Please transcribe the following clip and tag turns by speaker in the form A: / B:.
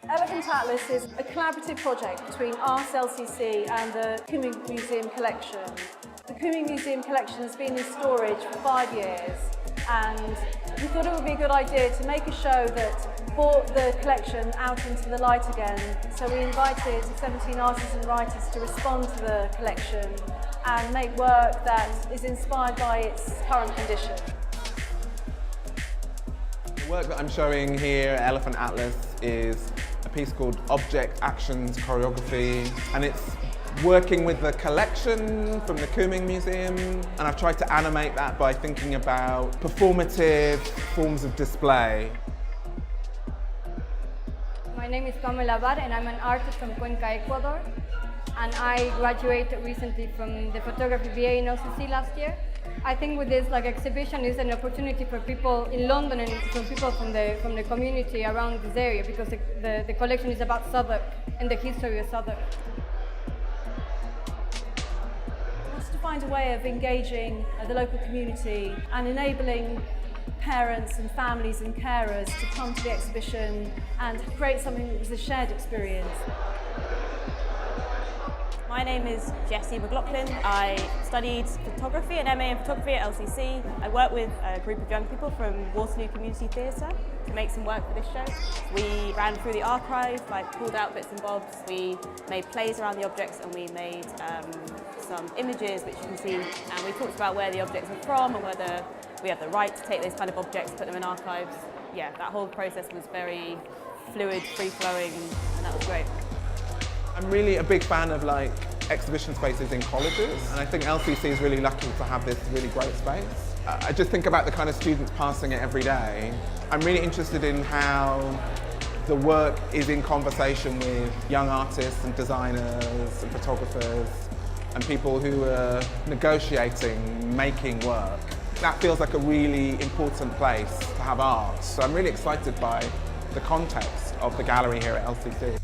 A: Elegant Atlas is a collaborative project between us, LCC, and the Cuming Museum Collection. The Cuming Museum Collection has been in storage for 5 years, and we thought it would be a good idea to make a show that brought the collection out into the light again. So we invited 17 artists and writers to respond to the collection and make work that is inspired by its current condition.
B: The work that I'm showing here at Elephant Atlas is a piece called Object, Actions, Choreography, and it's working with the collection from the Cuming Museum, and I've tried to animate that by thinking about performative forms of display.
C: My name is Pamela Bar and I'm an artist from Cuenca, Ecuador, and I graduated recently from the photography BA in LCC last year. I think with this exhibition is an opportunity for people in London and for people from the community around this area, because the collection is about Southwark and the history of Southwark.
A: I wanted to find a way of engaging the local community and enabling parents and families and carers to come to the exhibition and create something that was a shared experience.
D: My name is Jessie McLaughlin. I studied photography, an MA in photography at LCC. I work with a group of young people from Waterloo Community Theatre to make some work for this show. We ran through the archive, pulled out bits and bobs. We made plays around the objects, and we made some images which you can see, and we talked about where the objects are from and whether we have the right to take those kind of objects, put them in archives. Yeah, that whole process was very fluid, free-flowing, and that was great.
B: I'm really a big fan of exhibition spaces in colleges, and I think LCC is really lucky to have this really great space. I just think about the kind of students passing it every day. I'm really interested in how the work is in conversation with young artists and designers and photographers and people who are negotiating, making work. That feels like a really important place to have art. So I'm really excited by the context of the gallery here at LCC.